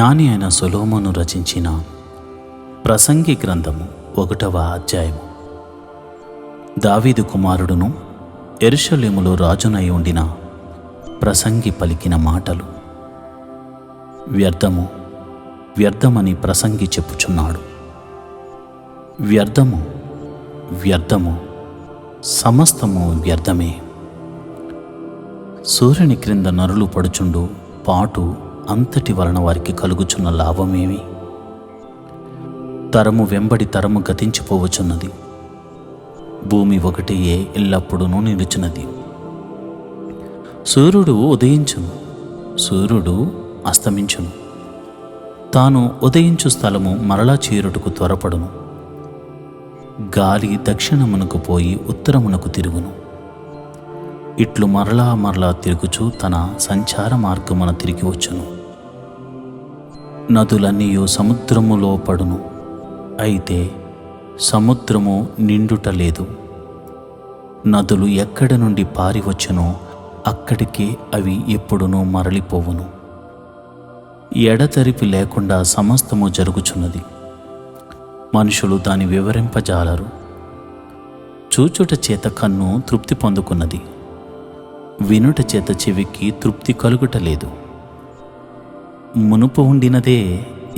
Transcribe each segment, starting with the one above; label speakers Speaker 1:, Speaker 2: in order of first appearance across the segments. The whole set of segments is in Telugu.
Speaker 1: జ్ఞాని అయిన సొలొమోను రచించిన ప్రసంగి గ్రంథము 1వ అధ్యాయము. దావీదు కుమారుడును యెరూషలేములో రాజునై ఉండిన ప్రసంగి పలికిన మాటలు. వ్యర్థము వ్యర్థమని ప్రసంగి చెప్పుచున్నాడు. వ్యర్థము వ్యర్థము సమస్తము వ్యర్థమే. సూర్యుని క్రింద నరులు పడుచుండు పాటు అంతటి వలన వారికి కలుగుచున్న లాభమేమి? తరము వెంబడి తరము గతించిపోవచున్నది. భూమి ఒకటియే ఎల్లప్పుడూ నిలుచున్నది. సూర్యుడు ఉదయించును, సూర్యుడు అస్తమించును. తాను ఉదయించు స్థలము మరలా చేరుటకు త్వరపడును. గాలి దక్షిణమునకు పోయి ఉత్తరమునకు తిరుగును. ఇట్లు మరలా మరలా తిరుగుచూ తన సంచార మార్గమున తిరిగి వచ్చును. నదులన్నీయు సముద్రములో పడును, అయితే సముద్రము నిండుట లేదు. నదులు ఎక్కడి నుండి పారి వచ్చునో అక్కడికే అవి ఎప్పుడునూ మరలిపోవును. ఎడతెరిపి లేకుండా సమస్తము జరుగుచున్నది. మనుషులు దాని వివరింపజాలరు. చూచుట చేత కన్ను తృప్తి పొందుకున్నది, వినుట చేత చెవికి తృప్తి కలుగుట లేదు. మునుపు ఉండినదే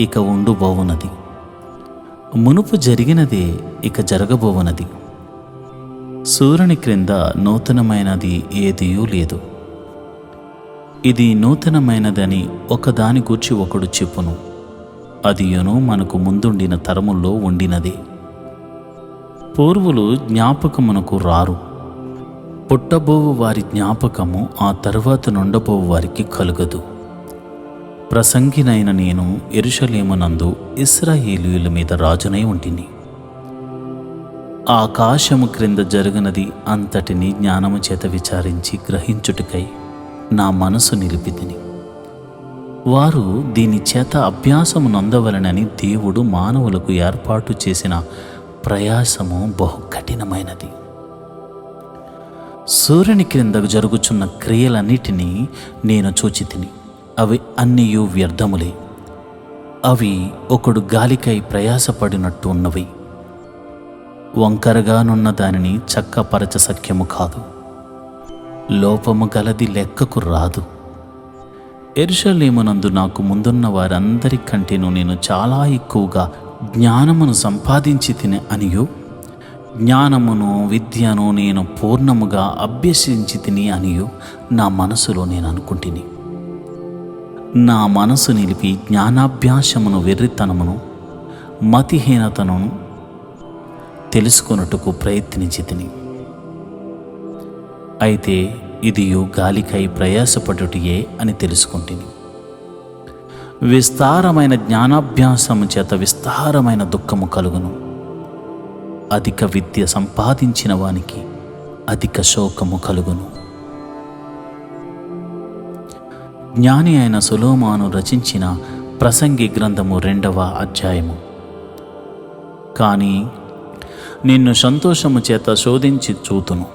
Speaker 1: ఇక ఉండుబోవునది, మునుపు జరిగినదే ఇక జరగబోవునది. సూర్యుని క్రింద నూతనమైనది ఏదియూ లేదు. ఇది నూతనమైనదని ఒకదాని గూర్చి ఒకడు చెప్పును, అదియును మనకు ముందుండిన తరముల్లో ఉండినదే. పూర్వులు జ్ఞాపకమునకు రారు, పుట్టబోవు వారి జ్ఞాపకము ఆ తరువాత నుండబోవు వారికి కలుగదు. ప్రసంగినైన నేను యెరూషలేమునందు ఇశ్రాయేలీయుల మీద రాజునై ఉంటిని. ఆకాశము క్రింద జరుగునది అంతటిని జ్ఞానము చేత విచారించి గ్రహించుటకై నా మనసు నిలిపితిని. వారు దీని చేత అభ్యాసము నొందవలనని దేవుడు మానవులకు ఏర్పాటు చేసిన ప్రయాసము బహు కఠినమైనది. సూర్యుని క్రింద జరుగుచున్న క్రియలన్నిటినీ నేను చూచితిని. అవి అన్నీయు వ్యర్థములే. అవి ఒకడు గాలికై ప్రయాసపడినట్టు ఉన్నవి. వంకరగానున్న దానిని చక్కపరచ సఖ్యము కాదు. లోపము గలది లెక్కకు రాదు. యెరూషలేమునందు నాకు ముందున్న వారందరికంటేనూ నేను చాలా ఎక్కువగా జ్ఞానమును సంపాదించి తిని అనియు, జ్ఞానమును విద్యను నేను పూర్ణముగా అభ్యసించి తిని అనియు నా మనసులో నేను అనుకుంటుని. నా మనసు నిలిపి జ్ఞానాభ్యాసమును వెర్రితనమును మతిహీనతను తెలుసుకొనుటకు ప్రయత్నించి తిని. అయితే ఇదియు గాలికై ప్రయాసపడుటయే అని తెలుసుకుంటుని. విస్తారమైన జ్ఞానాభ్యాసము చేత విస్తారమైన దుఃఖము కలుగును. అధిక విద్య సంపాదించిన వానికి అధిక శోకము కలుగును. జ్ఞాని అయిన సొలొమోను రచించిన ప్రసంగి గ్రంథము 2వ అధ్యాయము. కానీ నిన్ను సంతోషము చేత శోధించి చూతును.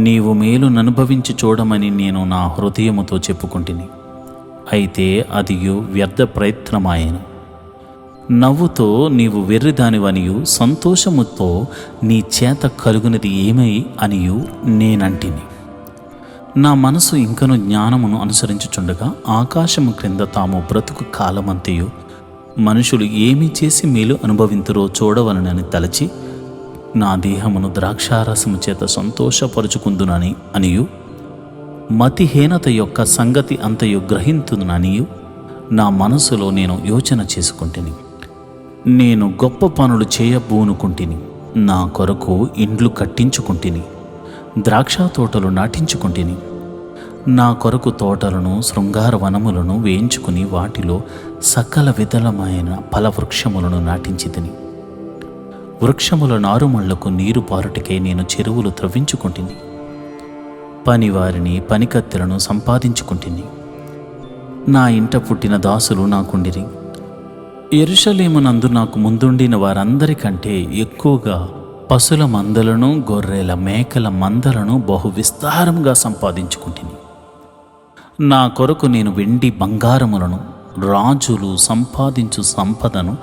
Speaker 1: నీవు మేలుననుభవించి చూడమని నేను నా హృదయముతో చెప్పుకుంటుని. అయితే అదియు వ్యర్థ ప్రయత్నమాయెను. నవ్వుతో నీవు వెర్రిదానివనియు, సంతోషముతో నీ చేత కలుగునది ఏమై అనియు నేనంటిని. నా మనసు ఇంకను జ్ఞానమును అనుసరించుచుండగా ఆకాశము క్రింద తాము బ్రతుకు కాలమంతయు మనుషులు ఏమి చేసి మేలు అనుభవింతురో చూడవలనని తలచి నా దేహమును ద్రాక్షారసము చేత సంతోషపరుచుకుందునని అనియు, మతిహీనత యొక్క సంగతి అంతయు గ్రహింతుననియు నా మనసులో నేను యోచన చేసుకుంటుని. నేను గొప్ప పనులు చేయబూనుకుంటుని. నా కొరకు ఇండ్లు కట్టించుకుంటుని, ద్రాక్ష తోటలు నాటించుకుంటుని. నా కొరకు తోటలను శృంగార వనములను వేయించుకుని వాటిలో సకల విధలమైన ఫలవృక్షములను నాటించి తిని. వృక్షముల నారుమళ్లకు నీరు పారుటికై నేను చెరువులు త్రవ్వించుకుంటుని. పనివారిని పనికత్తెలను సంపాదించుకుంటుని. నా ఇంట పుట్టిన దాసులు నాకుండిరి. యెరూషలేమునందు నాకు ముందుండిన వారందరికంటే ఎక్కువగా పశుల మందలను గొర్రెల మేకల మందలను బహు విస్తారంగా సంపాదించుకుంటుని. నా కొరకు నేను వెండి బంగారములను రాజులు సంపాదించు సంపదను,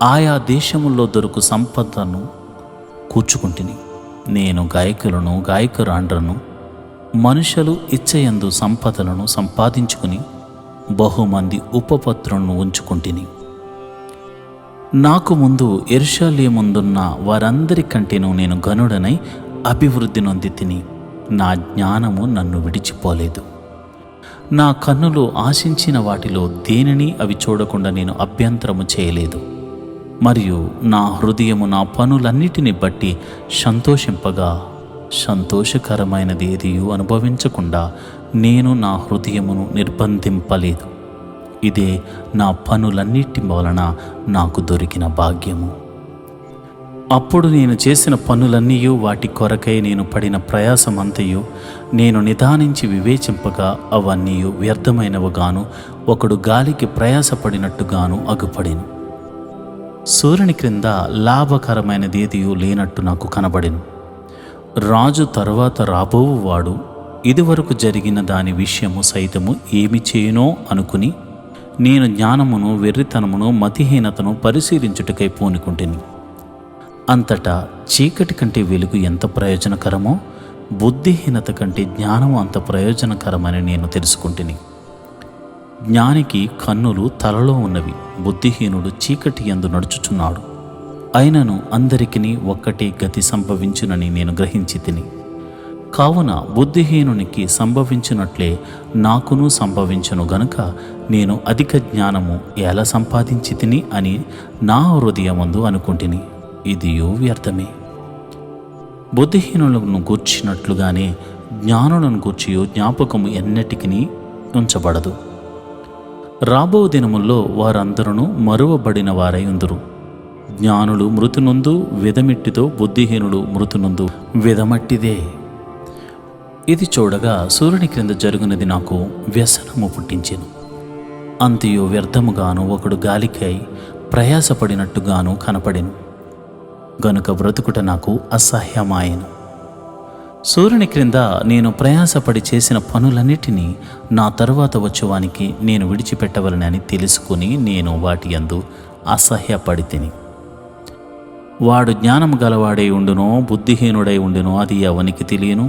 Speaker 1: ఆయా దేశముల్లో దొరుకు సంపదను కూర్చుకుంటుని. నేను గాయకులను గాయకురాండ్రను మనుషులు ఇచ్చయందు సంపదలను సంపాదించుకుని బహుమంది ఉపపత్రులను ఉంచుకుంటుని. నాకు ముందు యెరూషలేముందున్న వారందరికంటేనూ నేను ఘనుడనై అభివృద్ధి నొంది తిని, నా జ్ఞానము నన్ను విడిచిపోలేదు. నా కన్నులు ఆశించిన వాటిలో దేనిని అవి చూడకుండా నేను అభ్యంతరము చేయలేదు. మరియు నా హృదయము నా పనులన్నిటిని బట్టి సంతోషింపగా, సంతోషకరమైనది ఏదియూ అనుభవించకుండా నేను నా హృదయమును నిర్బంధింపలేదు. ఇదే నా పనులన్నిటి వలన నాకు దొరికిన భాగ్యము. అప్పుడు నేను చేసిన పనులన్నీ, వాటి కొరకై నేను పడిన ప్రయాసమంతయు నేను నిదానించి వివేచింపగా అవన్నీ వ్యర్థమైనవిగాను, ఒకడు గాలికి ప్రయాసపడినట్టుగాను అగుపడెను. సూర్యుని క్రింద లాభకరమైనదేదియూ లేనట్టు నాకు కనబడెను. రాజు తరువాత రాబోవువాడు ఇదివరకు జరిగిన దాని విషయము సైతము ఏమి చేయునో అనుకుని నేను జ్ఞానమును, వెర్రితనమును, మతిహీనతను పరిశీలించుటకై పూనుకుంటుని. అంతటా చీకటి కంటే వెలుగు ఎంత ప్రయోజనకరమో, బుద్ధిహీనత కంటే జ్ఞానము అంత ప్రయోజనకరమని నేను తెలుసుకుంటుని. జ్ఞానికి కన్నులు తలలో ఉన్నవి, బుద్ధిహీనుడు చీకటి యందు నడుచుచున్నాడు. అయినను అందరికిని ఒక్కటే గతి సంభవించునని నేను గ్రహించి తిని. కావున బుద్ధిహీనునికి సంభవించినట్లే నాకును సంభవించును గనుక నేను అధిక జ్ఞానము ఎలా సంపాదించి తిని అని నా హృదయమందు అనుకుంటుని. ఇదియో వ్యర్థమే. బుద్ధిహీనులను గూర్చినట్లుగానే జ్ఞానులను గూర్చియో జ్ఞాపకము ఎన్నటికి ఉంచబడదు. రాబో దినముల్లో వారందరూ మరువబడిన వారై ఉందురు. జ్ఞానులు మృతునందు విధమిట్టితో, బుద్ధిహీనుడు మృతునందు విధమట్టిదే. ఇది చూడగా సూర్యుని క్రింద జరుగునది నాకు వ్యసనము పుట్టించెను. అంతయు వ్యర్థముగాను, ఒకడు గాలికై ప్రయాసపడినట్టుగాను కనపడెను. గనుక బ్రతుకుట నాకు అసహ్యమాయెను. సూర్యుని క్రింద నేను ప్రయాసపడి చేసిన పనులన్నిటినీ నా తరువాత వచ్చేవానికి నేను విడిచిపెట్టవలనని తెలుసుకుని నేను వాటి యందు అసహ్యపడి తిని. వాడు జ్ఞానము గలవాడై ఉండునో, బుద్ధిహీనుడై ఉండునో అది ఎవనికి తెలియను.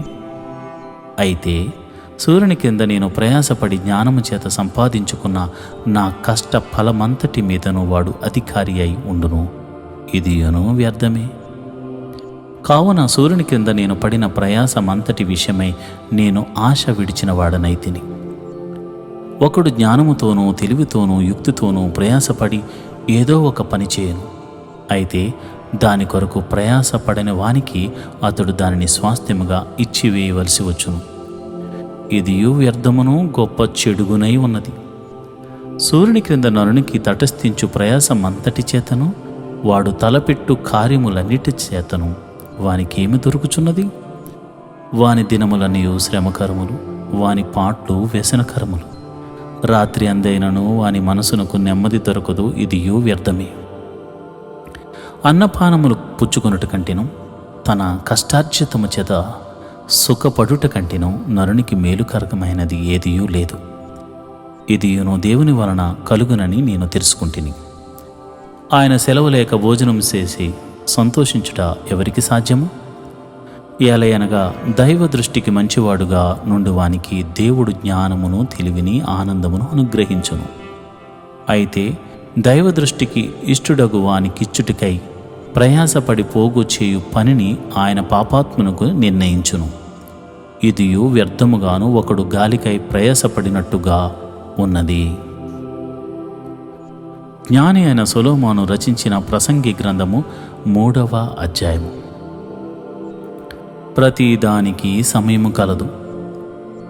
Speaker 1: అయితే సూర్యుని కింద నేను ప్రయాసపడి జ్ఞానము చేత సంపాదించుకున్న నా కష్ట ఫలమంతటి మీదను వాడు అధికారి అయి ఉండును. ఇదియును వ్యర్థమే. కావున సూర్యుని క్రింద నేను పడిన ప్రయాసమంతటి విషయమై నేను ఆశ విడిచిన వాడనై తిని. ఒకడు జ్ఞానముతోనూ, తెలివితోనూ, యుక్తితోనూ ప్రయాసపడి ఏదో ఒక పని చేయను. అయితే దాని కొరకు ప్రయాసపడని వానికి అతడు దానిని స్వాస్థ్యముగా ఇచ్చివేయవలసి వచ్చును. ఇదియు వ్యర్థమును గొప్ప చెడుగునై ఉన్నది. సూర్యుని క్రింద నరునికి తటస్థించు ప్రయాసమంతటి చేతను, వాడు తలపెట్టు కార్యములన్నిటి చేతను వానికేమి దొరుకుచున్నది? వాని దినములన్నయు శ్రమకరములు, వాని పాట్లు వ్యసనకరములు. రాత్రి అందైనను వాని మనసునకు నెమ్మది దొరకదు. ఇదియు వ్యర్థమే. అన్నపానములు పుచ్చుకొనుట కంటేను, తన కష్టార్జితము చేత సుఖపడుట కంటేను నరునికి మేలుకరకమైనది ఏదియూ లేదు. ఇదియును దేవుని వలన కలుగునని నేను తెలుసుకుంటుని. ఆయన సెలవు లేక భోజనం చేసి సంతోషించుట ఎవరికి సాధ్యము? ఏలయనగా దైవ దృష్టికి మంచివాడుగా నుండువానికి దేవుడు జ్ఞానమును, తెలివిని, ఆనందమును అనుగ్రహించును. అయితే దైవ దృష్టికి ఇష్టుడగు వానికిచ్చుటికై ప్రయాసపడి పోగు చేయు పనిని ఆయన పాపాత్మునకు నిర్ణయించును. ఇదియు వ్యర్థముగాను, ఒకడు గాలికై ప్రయాసపడినట్టుగా ఉన్నది. జ్ఞాని అయిన సొలొమోను రచించిన ప్రసంగి గ్రంథము 3వ అధ్యాయము. ప్రతి దానికి సమయము కలదు.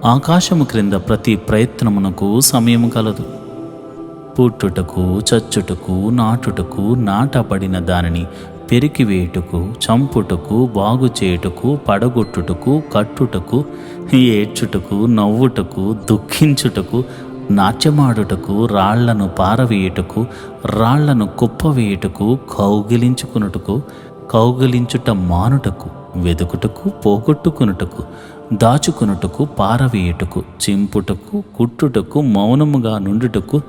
Speaker 1: ఆకాశము క్రింద ప్రతి ప్రయత్నమునకు సమయము కలదు. పుట్టుటకు, చచ్చుటకు, నాటుటకు, నాటబడిన దానిని పెరికివేయుటకు, చంపుటకు, బాగు చేయుటకు, పడగొట్టుటకు, కట్టుటకు, ఏడ్చుటకు, నవ్వుటకు, దుఃఖించుటకు, నాట్యమాడుటకు, రాళ్లను పారవేయుటకు, రాళ్లను కుప్పవేయుటకు, కౌగిలించుకునుటకు, కౌగిలించుట మానుటకు, వెదుకుటకు, పోగొట్టుకునుటకు, దాచుకునుటకు, పారవేయుటకు, చింపుటకు, కుట్టుటకు, మౌనముగా నుండుటకు,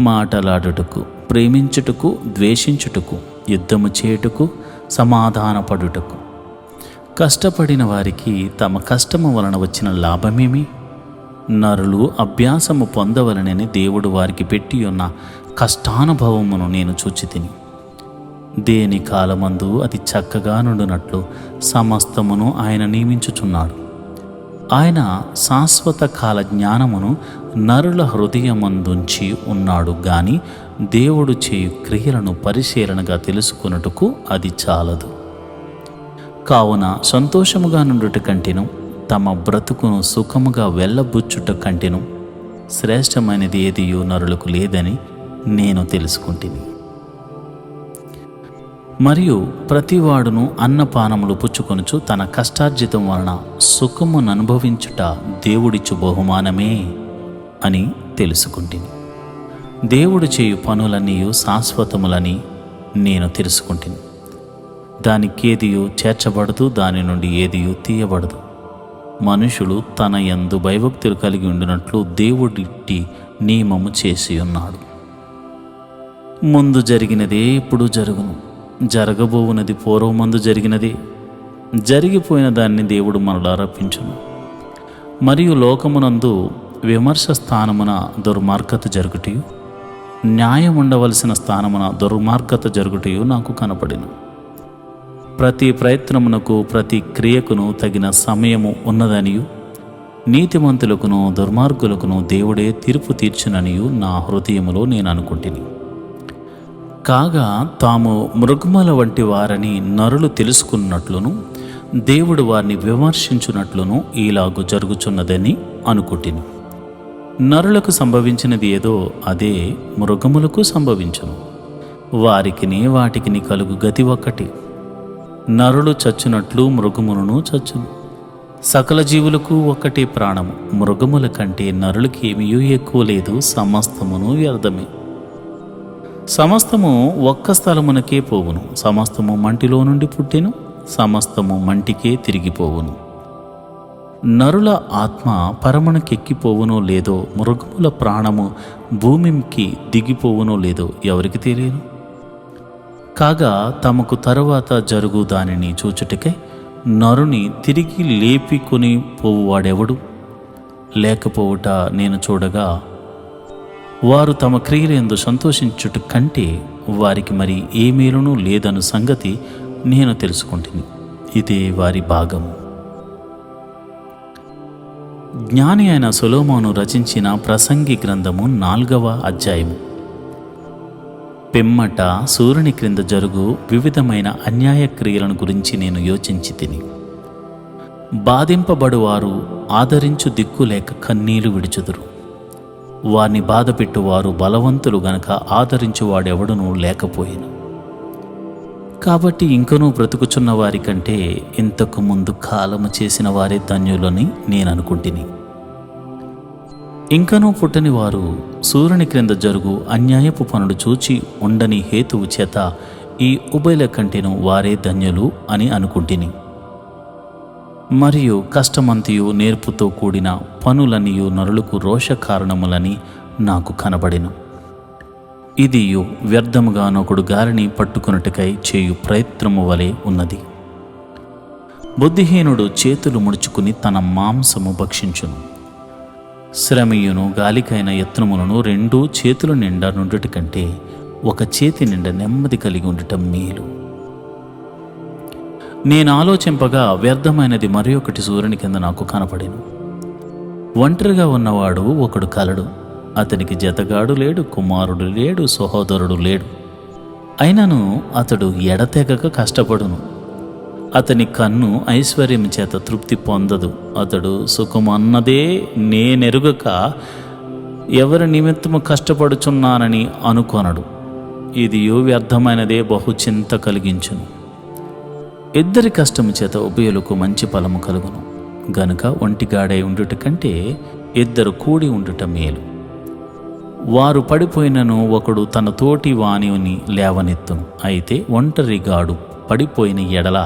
Speaker 1: మాటలాడుటకు, ప్రేమించుటకు, ద్వేషించుటకు, యుద్ధము చేయుటకు, సమాధానపడుటకు. కష్టపడిన వారికి తమ కష్టము వలన వచ్చిన లాభమేమి? నరులు అభ్యాసము పొందవలనని దేవుడు వారికి పెట్టి ఉన్న కష్టానుభవమును నేను చూచితిని. దేని కాలమందు అది చక్కగా నుండునట్లు సమస్తమును ఆయన నియమించుచున్నాడు. ఆయన శాశ్వత కాల జ్ఞానమును నరుల హృదయమందుంచి ఉన్నాడు గాని దేవుడు చేయు క్రియలను పరిశీలనగా తెలుసుకొనుటకు అది చాలదు. కావున సంతోషముగా నుండుట కంటెను, తమ బ్రతుకును సుఖముగా వెళ్ళబుచ్చుట కంటెను శ్రేష్టమైనది ఏదియో నరులకు లేదని నేను తెలుసుకుంటుని. మరియు ప్రతివాడును అన్నపానములు పుచ్చుకొనుచు తన కష్టార్జితం వలన సుఖమును అనుభవించుట దేవుడిచ్చు బహుమానమే అని తెలుసుకుంటుని. దేవుడు చేయు పనులన్నీ శాశ్వతములని నేను తెలుసుకుంటుని. దానికేదియు చేర్చబడదు, దాని నుండి ఏదియు తీయబడదు. మనుషులు తన యందు భయభక్తులు కలిగి ఉండినట్లు దేవుడిట్టి నియమము చేసి ఉన్నాడు. ముందు జరిగినదే ఇప్పుడు జరుగును, జరగబోవునది పూర్వమందు జరిగినదే. జరిగిపోయిన దాన్ని దేవుడు మనలా రప్పించును. మరియు లోకమునందు విమర్శ స్థానమున దుర్మార్గత జరుగుటయు, న్యాయం ఉండవలసిన స్థానమున దుర్మార్గత జరుగుటయు నాకు కనపడిను. ప్రతి ప్రయత్నమునకు, ప్రతి క్రియకును తగిన సమయము ఉన్నదనియు, నీతిమంతులకును దుర్మార్గులకును దేవుడే తీర్పు తీర్చుననియు నా హృదయములో నేను అనుకుంటుని. కాగా తాము మృగముల వంటి వారని నరులు తెలుసుకున్నట్లును, దేవుడు వారిని విమర్శించున్నట్లును ఇలాగు జరుగుచున్నదని అనుకుంటుని. నరులకు సంభవించినది ఏదో అదే మృగములకు సంభవించును. వారికిని వాటికిని కలుగు గతి ఒక్కటి. నరులు చచ్చునట్లు మృగములను చచ్చును. సకల జీవులకు ఒక్కటే ప్రాణము. మృగముల కంటే నరులకి ఏమీ ఎక్కువ లేదు. సమస్తమును వ్యర్థమే. సమస్తము ఒక్క స్థలమునకే పోవును. సమస్తము మంటిలో నుండి పుట్టెను, సమస్తము మంటికే తిరిగిపోవును. నరుల ఆత్మ పరమునకెక్కిపోవునో లేదో, మృగముల ప్రాణము భూమికి దిగిపోవునో లేదో ఎవరికి తెలియను. కాగా తమకు తరువాత జరుగు దానిని చూచుటకై నరుని తిరిగి లేపికొని పోవువాడెవడు? లేకపోవుట నేను చూడగా వారు తమ క్రియలందు సంతోషించుట కంటే వారికి మరి ఏ మేలునూ లేదను సంగతి నేను తెలుసుకుంటుని. ఇదే వారి భాగము. జ్ఞాని అయిన సొలొమోను రచించిన ప్రసంగి గ్రంథము 4వ అధ్యాయము. పిమ్మట సూర్యుని క్రింద జరుగు వివిధమైన అన్యాయ క్రియలను గురించి నేను యోచించి తిని. బాధింపబడువారు ఆదరించు దిక్కు లేక కన్నీళ్లు విడుచుదురు. వారిని బాధపెట్టువారు బలవంతులు గనక ఆదరించువాడెవడునూ లేకపోయిను. కాబట్టి ఇంకనూ బ్రతుకుచున్న వారి కంటే ఇంతకు ముందు కాలము చేసిన వారే ధన్యులని నేను అనుకుంటుని. ఇంకనూ పుట్టని వారు సూర్యుని క్రింద జరుగు అన్యాయపు పనులు చూచి ఉండని హేతువు చేత ఈ ఉభయల కంటేను వారే ధన్యులు అని అనుకుంటుని. మరియు కష్టమంతియు నేర్పుతో కూడిన పనులనియు నరులకు రోష కారణములని నాకు కనబడిను. ఇది వ్యర్థముగానొకడు గాలిని పట్టుకొనుటకై చేయు ప్రయత్నము వలె ఉన్నది. బుద్ధిహీనుడు చేతులు ముడుచుకుని తన మాంసము భక్షించును. శ్రమయును గాలికైన యత్నములను 2 చేతుల నిండా నుండుట కంటే ఒక చేతి నిండా నెమ్మది కలిగి ఉండటం మేలు. నేను ఆలోచింపగా వ్యర్థమైనది మరి ఒకటి సూర్యుని కింద నాకు కనపడెను. ఒంటరిగా ఉన్నవాడు ఒకడు కలడు. అతనికి జతగాడు లేడు, కుమారుడు లేడు, సహోదరుడు లేడు. అయినను అతడు ఎడతెగక కష్టపడును. అతని కన్ను ఐశ్వర్యం చేత తృప్తి పొందదు. అతడు సుఖమన్నదే నేనెరుగక ఎవరి నిమిత్తము కష్టపడుచున్నానని అనుకొనడు. ఇది వ్యర్థమైనదే, బహు చింత కలిగించును. ఇద్దరి కష్టము చేత ఉభయులకు మంచి ఫలము కలుగును గనుక ఒంటిగాడై ఉండుట కంటే 2 కూడి ఉండుట మేలు. వారు పడిపోయినను ఒకడు తన తోటి వానిని లేవనెత్తును. అయితే ఒంటరిగాడు పడిపోయిన ఎడల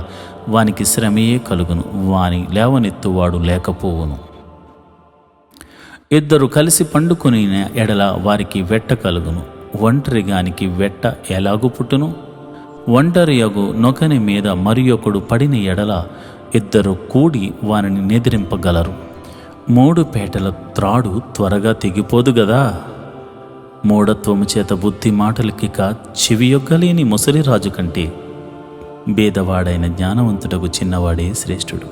Speaker 1: వానికి శ్రమయే కలుగును, వాని లేవనెత్తువాడు లేకపోవును. ఇద్దరు కలిసి పండుకొని ఎడల వారికి వెట్ట కలుగును. ఒంటరిగానికి వెట్ట ఎలాగు పుట్టును? ఒంటరియగు నొకని మీద మరి ఒకడు పడిన ఎడల ఇద్దరు కూడి వారిని నిద్రింపగలరు. 3 పేటల త్రాడు త్వరగా తెగిపోదు గదా. మూఢత్వము చేత బుద్ధి మాటలకిక చెవియొగ్గలేని ముసలిరాజు కంటే బేదవాడైన జ్ఞానవంతుడకు చిన్నవాడే శ్రేష్ఠుడు.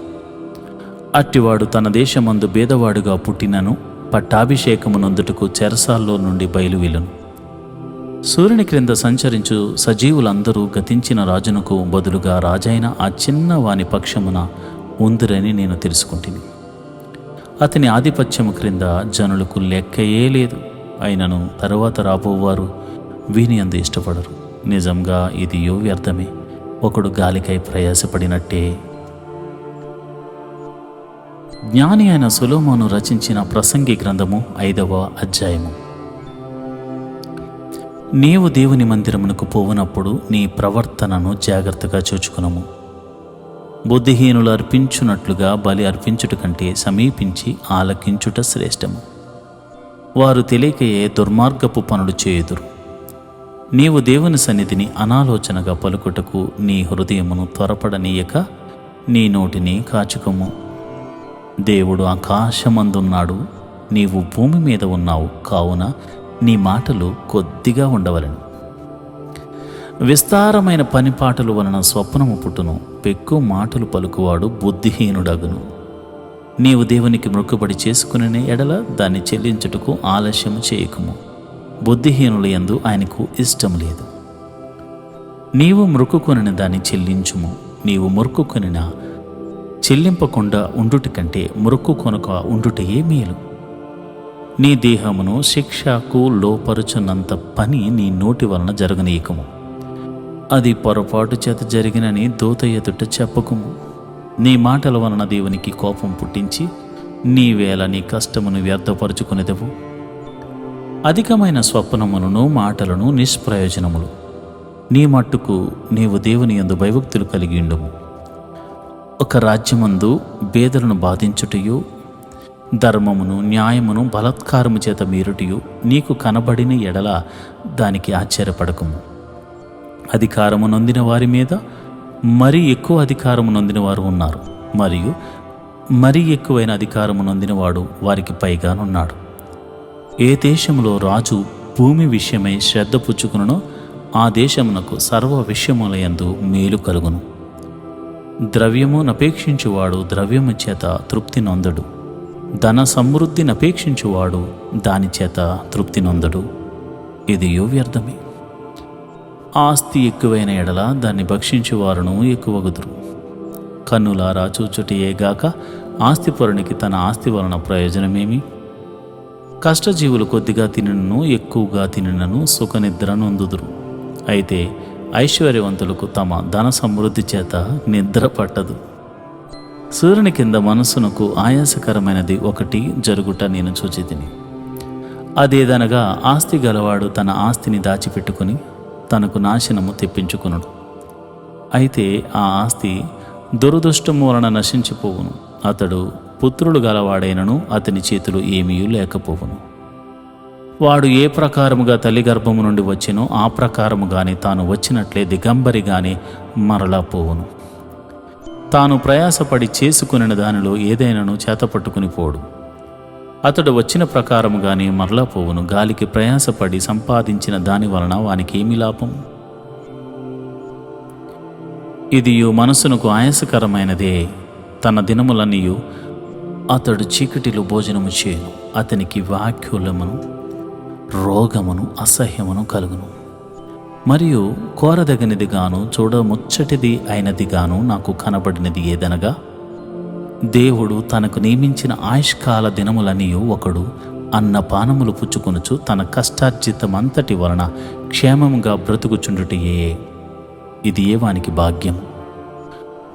Speaker 1: అట్టివాడు తన దేశమందు బేదవాడుగా పుట్టినను పట్టాభిషేకమునందుటకు చెరసాల్లో నుండి బయలువెళ్ళును. సూర్యుని క్రింద సంచరించు సజీవులందరూ గతించిన రాజునకు బదులుగా రాజైన ఆ చిన్న వాని పక్షమున ఉందిరని నేను తెలుసుకుంటుని. అతని ఆధిపత్యము క్రింద జనులకు లెక్కయే లేదు. అయినను తరువాత రాబోవారు వీని యందు ఇష్టపడరు. నిజంగా ఇది వ్యర్థమే, ఒకడు గాలికై ప్రయాసపడినట్టే. జ్ఞాని అయిన సొలొమోను రచించిన ప్రసంగి గ్రంథము 5వ అధ్యాయము. నీవు దేవుని మందిరమునకు పోవునప్పుడు నీ ప్రవర్తనను జాగ్రత్తగా చూచుకునము. బుద్ధిహీనులు అర్పించున్నట్లుగా బలి అర్పించుట కంటే సమీపించి ఆలకించుట శ్రేష్టము. వారు తెలియకయే దుర్మార్గపు పనులు చేయుదురు. నీవు దేవుని సన్నిధిని అనాలోచనగా పలుకుటకు నీ హృదయమును త్వరపడనీయక నీ నోటిని కాచుకము. దేవుడు ఆకాశమందున్నాడు, నీవు భూమి మీద ఉన్నావు, కావున నీ మాటలు కొద్దిగా ఉండవలెను. విస్తారమైన పనిపాటలు వలన స్వప్నము పుట్టును, పెక్కు మాటలు పలుకువాడు బుద్ధిహీనుడగును. నీవు దేవునికి మొక్కుబడి చేసుకునే ఎడల దాన్ని చెల్లించుటకు ఆలస్యము చేయకుము. బుద్ధిహీనుల యందు ఆయనకు ఇష్టం లేదు. నీవు మొక్కుకొనిన దాన్ని చెల్లించుము. నీవు మొక్కుకొనిన చెల్లింపకుండా ఉండుట కంటే మొక్కుకొనక ఉండుటయే మేలు. నీ దేహమును శిక్షకు లోపరుచున్నంత పని నీ నోటి వలన జరగనీయకము. అది పొరపాటు చేత జరిగినని దూత ఎదుట చెప్పకుము. నీ మాటల వలన దేవునికి కోపం పుట్టించి నీవేళ నీ కష్టమును వ్యర్థపరుచుకునేదవు. అధికమైన స్వప్నములను మాటలను నిష్ప్రయోజనములు. నీ మట్టుకు నీవు దేవుని యందు భయభక్తులు కలిగి ఉండుము. ఒక రాజ్యమందు బేదలను బాధించుటయు, ధర్మమును న్యాయమును బలాత్కారము చేత మీరుటయు నీకు కనబడిన ఎడల దానికి ఆశ్చర్యపడకము. అధికారము నొందిన వారి మీద మరీ ఎక్కువ అధికారము నొందిన వారు ఉన్నారు, మరియు మరీ ఎక్కువైన అధికారము నొందినవాడు వారికి పైగానున్నాడు. ఏ దేశంలో రాజు భూమి విషయమై శ్రద్ధ పుచ్చుకునో ఆ దేశమునకు సర్వ విషయములయందు మేలు కలుగును. ద్రవ్యము నపేక్షించువాడు ద్రవ్యము చేత తృప్తి నొందడు, ధన సమృద్ధిని అపేక్షించువాడు దాని చేత తృప్తి నొందడు. ఇది వ్యర్థమే. ఆస్తి ఎక్కువైన ఎడల దాన్ని భక్షించువారును ఎక్కువగుదురు. కన్నులారా చూచుటయేగాక ఆస్తిపరునికి తన ఆస్తి వలన ప్రయోజనమేమి? కష్టజీవులు కొద్దిగా తినను ఎక్కువగా తినను సుఖనిద్ర నొందుదురు. అయితే ఐశ్వర్యవంతులకు తమ ధన సమృద్ధి చేత నిద్ర పట్టదు. సూర్యుని కింద మనస్సునకు ఆయాసకరమైనది ఒకటి జరుగుట నేను చూచితిని. అదేదనగా ఆస్తి గలవాడు తన ఆస్తిని దాచిపెట్టుకుని తనకు నాశనము తెప్పించుకునుడు. అయితే ఆ ఆస్తి దురదృష్టము వలన నశించిపోవును. అతడు పుత్రుడు గలవాడైనను అతని చేతులు ఏమీ లేకపోవును. వాడు ఏ ప్రకారముగా తల్లి గర్భము నుండి వచ్చినో ఆ ప్రకారముగానే తాను వచ్చినట్లే దిగంబరిగానే మరలా పోవును. తాను ప్రయాసపడి చేసుకుని దానిలో ఏదైనాను చేతపట్టుకుని పోడు. అతడు వచ్చిన ప్రకారముగానే మరలా పోవును. గాలికి ప్రయాసపడి సంపాదించిన దాని వలన వానికి ఏమి లాభం? ఇది మనసునకు ఆయాసకరమైనదే. తన దినములన్నీయు అతడు చీకటిలో భోజనము చేయను. అతనికి వాక్యులమును రోగమును అసహ్యమును కలుగును. మరియు కోరదగినదిగాను చూడముచ్చటిది అయినదిగాను నాకు కనబడినది ఏదనగా, దేవుడు తనకు నియమించిన ఆయుష్కాల దినములనియు ఒకడు అన్నపానములు పుచ్చుకొనుచు తన కష్టార్జితమంతటి వలన క్షేమముగా బ్రతుకుచుండుటయే. ఇది వానికి భాగ్యం.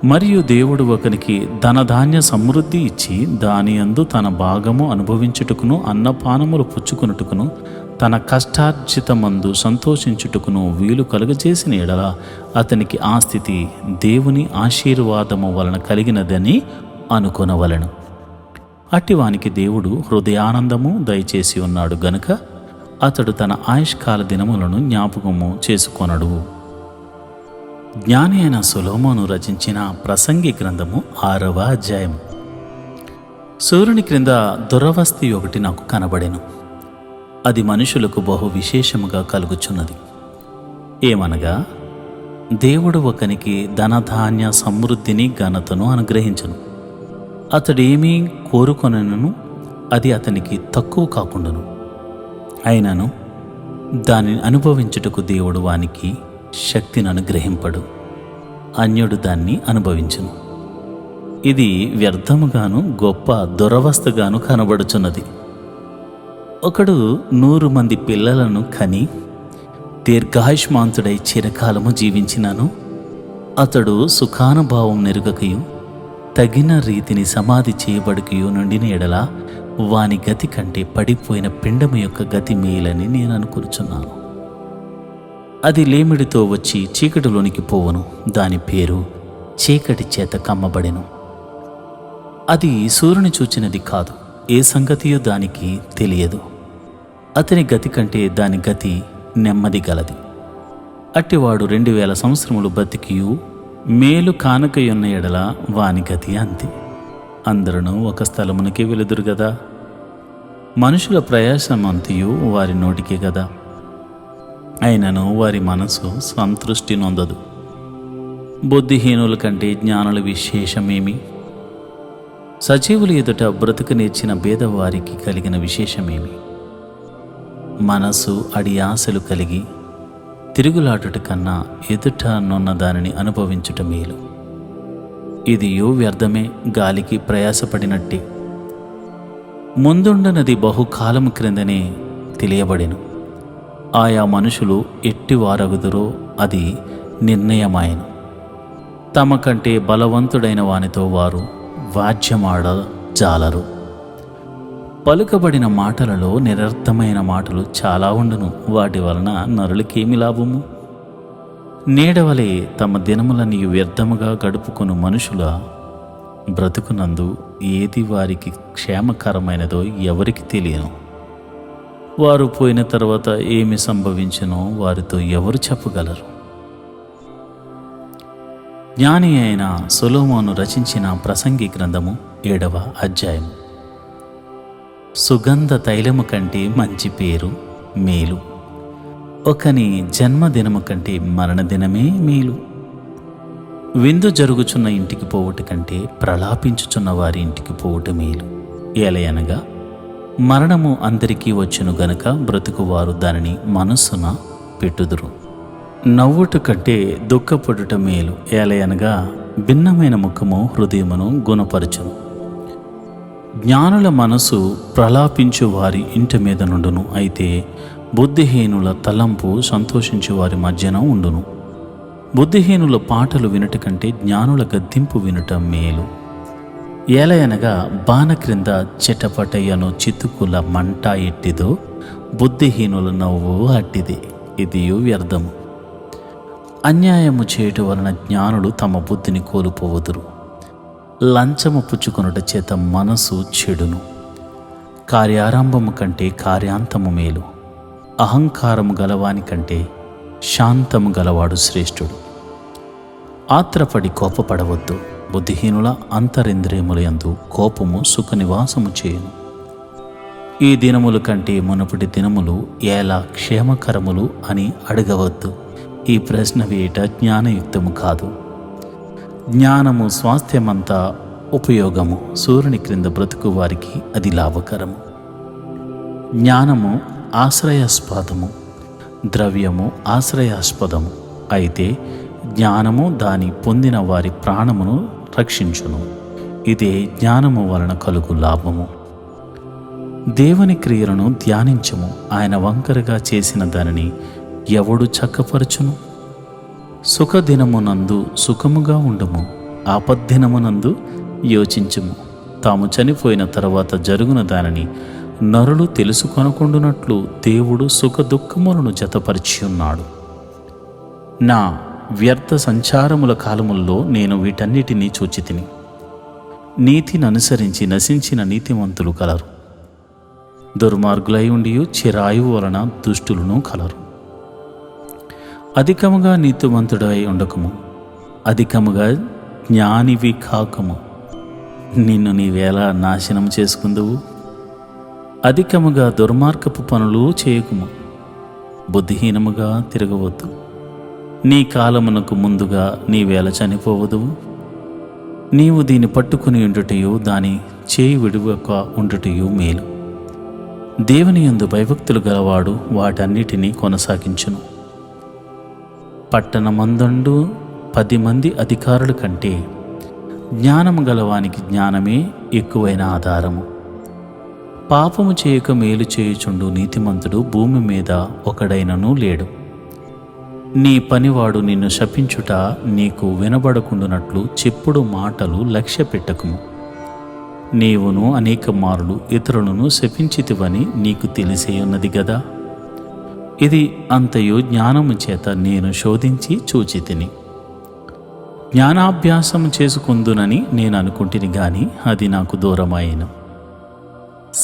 Speaker 1: మరియు దేవుడు ఒకనికి ధనధాన్య సమృద్ధి ఇచ్చి దాని యందు తన భాగము అనుభవించుటకును అన్నపానములు పుచ్చుకొనుటకును తన కష్టార్జితమందు సంతోషించుటకును వీలు కలుగజేసిన ఎడల అతనికి ఆ స్థితి దేవుని ఆశీర్వాదము వలన కలిగినదని అనుకొనవలెను. అట్టివానికి దేవుడు హృదయానందము దయచేసి ఉన్నాడు గనుక అతడు తన ఆయుష్కాల దినములను జ్ఞాపకము చేసుకొనడు. జ్ఞాని అయిన సొలొమోను రచించిన ప్రసంగి గ్రంథము 6వ అధ్యాయము. సూర్యుని క్రింద దురవస్థి ఒకటి నాకు కనబడెను. అది మనుషులకు బహు విశేషముగా కలుగుచున్నది. ఏమనగా, దేవుడు ఒకనికి ధనధాన్య సమృద్ధిని ఘనతను అనుగ్రహించను. అతడేమీ కోరుకొనను, అది అతనికి తక్కువ కాకుండాను. అయినను దానిని అనుభవించుటకు దేవుడు వానికి శక్తిని అనుగ్రహింపడు. అన్యుడు దాన్ని అనుభవించును. ఇది వ్యర్థముగాను గొప్ప దురవస్థగాను కనబడుచున్నది. ఒకడు 100 మంది పిల్లలను కని దీర్ఘాయుష్మాంతుడై చిరకాలము జీవించినాను. అతడు సుఖానుభావం నెరుగకయు తగిన రీతిని సమాధి చేయబడికయు నుండిన ఎడల వాని గతి కంటే పడిపోయిన పిండము యొక్క గతి మేలని నేను అనుకుంటున్నాను. అది లేమిడితో వచ్చి చీకటిలోనికి పోవును. దాని పేరు చీకటి చేత కమ్మబడెను. అది సూర్యుని చూచినది కాదు, ఏ సంగతియో దానికి తెలియదు. అతని గతి కంటే దాని గతి నెమ్మది గలది. అట్టివాడు 2000 సంవత్సరములు బతికియు మేలు కానకయున్న ఎడల వాని గతి అంతే. అందరూ ఒక స్థలమునకే వెలుదురు గదా. మనుషుల ప్రయాసమంతయు వారి నోటికే గదా. అయినను వారి మనసు సంతృష్టి నొందదు. బుద్ధిహీనుల కంటే జ్ఞానుల విశేషమేమి? సజీవులు ఎదుట బ్రతుకు నేర్చిన భేదవారికి కలిగిన విశేషమేమి? మనసు అడి ఆశలు కలిగి తిరుగులాడుట కన్నా ఎదుట నున్న దానిని అనుభవించుట మేలు. ఇది వ్యర్థమే, గాలికి ప్రయాసపడినట్టే. ముందుండనది బహుకాలము క్రిందనే తెలియబడెను. ఆయా మనుషులు ఎట్టివారగుదురో అది నిర్ణయమాయను. తమ కంటే బలవంతుడైన వానితో వారు వాద్యమాడ జాలరు. పలుకబడిన మాటలలో నిరర్థమైన మాటలు చాలా ఉండును. వాటి వలన నరులకేమి లాభము? నీడవలే తమ దినములని వ్యర్థముగా గడుపుకుని మనుషుల బ్రతుకునందు ఏది వారికి క్షేమకరమైనదో ఎవరికి తెలియను. వారు పోయిన తర్వాత ఏమి సంభవించినో వారితో ఎవరు చెప్పగలరు? జ్ఞాని అయిన సొలొమోను రచించిన ప్రసంగి గ్రంథము 7వ అధ్యాయము. సుగంధ తైలము కంటే మంచి పేరు మేలు. ఒకని జన్మదినము కంటే మరణదినమే మేలు. విందు జరుగుచున్న ఇంటికి పోవుట కంటే ప్రలాపించుచున్న వారి ఇంటికి పోవుట మేలు. ఏలయనగా మరణము అందరికీ వచ్చును గనుక బ్రతుకువారు దానిని మనస్సున పెట్టుదురు. నవ్వుట కంటే దుఃఖపడుట మేలు. ఏలయనగా భిన్నమైన ముఖము హృదయమును గుణపరచును. జ్ఞానుల మనసు ప్రలాపించు వారి ఇంటి మీద నుండును. అయితే బుద్ధిహీనుల తలంపు సంతోషించు వారి మధ్యన ఉండును. బుద్ధిహీనుల పాటలు వినుట కంటే జ్ఞానుల గద్దింపు వినుట మేలు. ఏలయనగా బాణ క్రింద చిటపటయ్యను చితుకుల మంట ఎట్టిదో బుద్ధిహీనుల నవ్వు అట్టిదే. ఇది వ్యర్థము. అన్యాయము చేయుట వలన జ్ఞానులు తమ బుద్ధిని కోల్పోవుదురు. లంచము పుచ్చుకొనుట చేత మనసు చెడును. కార్యారంభము కంటే కార్యాంతము మేలు. అహంకారము గలవాని కంటే శాంతము గలవాడు శ్రేష్ఠుడు. ఆత్రపడి కోపపడవద్దు. బుద్ధిహీనుల అంతరింద్రియములయందు కోపము సుఖ నివాసము చేయును. ఈ దినముల కంటే మునుపటి దినములు ఎలా క్షేమకరములు అని అడగవద్దు. ఈ ప్రశ్న వేయట జ్ఞానయుక్తము కాదు. జ్ఞానము స్వాస్థ్యమంతా ఉపయోగము. సూర్యుని క్రింద బ్రతుకు వారికి అది లాభకరము. జ్ఞానము ఆశ్రయాస్పదము, ద్రవ్యము ఆశ్రయాస్పదము. అయితే జ్ఞానము దాని పొందిన వారి ప్రాణమును రక్షించును. ఇదే జ్ఞానము వలన కలుగు లాభము. దేవుని క్రియలను ధ్యానించము. ఆయన వంకరగా చేసిన దానిని ఎవడు చక్కపరచును? సుఖదినమునందు సుఖముగా ఉండుము, ఆపద్దినమునందు యోచించుము. తాము చనిపోయిన తర్వాత జరుగున దానిని నరులు తెలుసుకొనకుండునట్లు దేవుడు సుఖ దుఃఖములను జతపరిచి ఉన్నాడు. నా వ్యర్థ సంచారముల కాలముల్లో నేను వీటన్నిటినీ చూచితిని. నీతిని అనుసరించి నశించిన నీతిమంతులు కలరు. దుర్మార్గులై ఉండి చిరాయువు వలన దుష్టులను కలరు. అధికముగా నీతిమంతుడై ఉండకము, అధికముగా జ్ఞానివి కాకము. నిన్ను నీవేలా నాశనం చేసుకుందువు? అధికముగా దుర్మార్గపు పనులు చేయకుము, బుద్ధిహీనముగా తిరగవద్దు. నీ కాలమునకు ముందుగా నీవేళ చనిపోవదువు. నీవు దీన్ని పట్టుకుని ఉండుటయు దాని చేయి విడువక ఉండుటయు మేలు. దేవుని యందు భయభక్తులు గలవాడు వాటన్నిటినీ కొనసాగించును. పట్టణమందండు 10 మంది అధికారుల కంటే జ్ఞానము గలవానికి జ్ఞానమే ఎక్కువైన ఆధారము. పాపము చేయక మేలు చేయుచుండు నీతిమంతుడు భూమి మీద ఒకడైనను లేడు. నీ పనివాడు నిన్ను శపించుట నీకు వినబడకుండునట్లు చెప్పుడు మాటలు లక్ష్య పెట్టకుము. నీవును అనేక మారులు ఇతరులను శపించితివని నీకు తెలిసే ఉన్నది గదా. ఇది అంతయు జ్ఞానము చేత నేను శోధించి చూచితిని. జ్ఞానాభ్యాసము చేసుకుందునని నేను అనుకుంటుని గాని అది నాకు దూరమాయెను.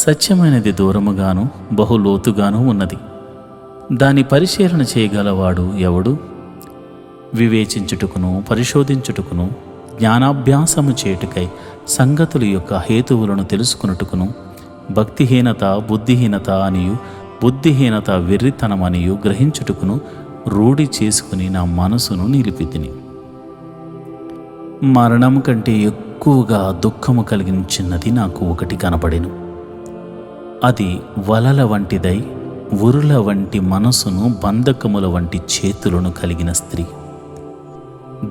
Speaker 1: సత్యమైనది దూరముగాను బహులోతుగాను ఉన్నది. దాని పరిశీలన చేయగలవాడు ఎవడు? వివేచించుటకును పరిశోధించుటకును జ్ఞానాభ్యాసము చేయుటకై సంగతుల యొక్క హేతువులను తెలుసుకున్నట్టుకును భక్తిహీనత బుద్ధిహీనత అనియు బుద్ధిహీనత వెర్రితనమనియు గ్రహించుటకును రూఢి చేసుకుని నా మనసును నిలిపితిని. మరణము కంటే ఎక్కువగా దుఃఖము కలిగించినది నాకు ఒకటి కనపడెను. అది వలల వంటిదై ఉరుల వంటి మనసును బంధకముల వంటి చేతులను కలిగిన స్త్రీ.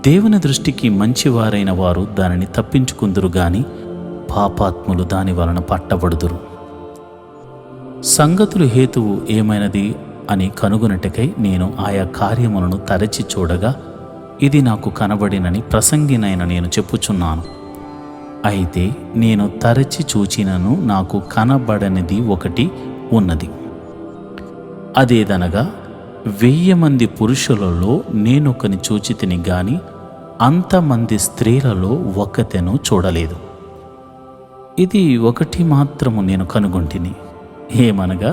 Speaker 1: దేవుని దృష్టికి మంచివారైన వారు దానిని తప్పించుకుందురు గాని పాపాత్ములు దాని వలన పట్టబడుదురు. సంగతులు హేతువు ఏమైనది అని కనుగొనటకై నేను ఆయా కార్యములను తరచి చూడగా ఇది నాకు కనబడినని ప్రసంగినైన నేను చెప్పుచున్నాను. అయితే నేను తరచి చూచినను నాకు కనబడనిది ఒకటి ఉన్నది. అదేదనగా 1000 మంది పురుషులలో నేనొకని చూచితిని గాని అంతమంది స్త్రీలలో ఒక్కతెను చూడలేదు. ఇది ఒకటి మాత్రము నేను కనుగొంటిని, ఏమనగా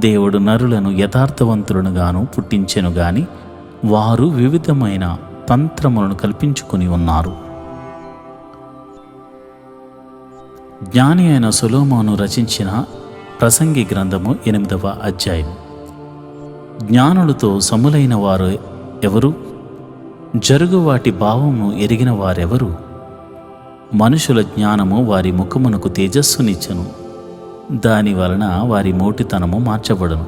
Speaker 1: దేవుడు నరులను యథార్థవంతులను గాను పుట్టించెను గాని వారు వివిధమైన తంత్రములను కల్పించుకుని ఉన్నారు. జ్ఞాని అయిన సొలొమోను రచించిన ప్రసంగి గ్రంథము 8వ అధ్యాయం. జ్ఞానులతో సములైన వారు ఎవరు? జరుగు వాటి భావము ఎరిగిన వారెవరు? మనుషుల జ్ఞానము వారి ముఖమునకు తేజస్సునిచ్చెను, దాని వలన వారి మోటితనము మార్చబడును.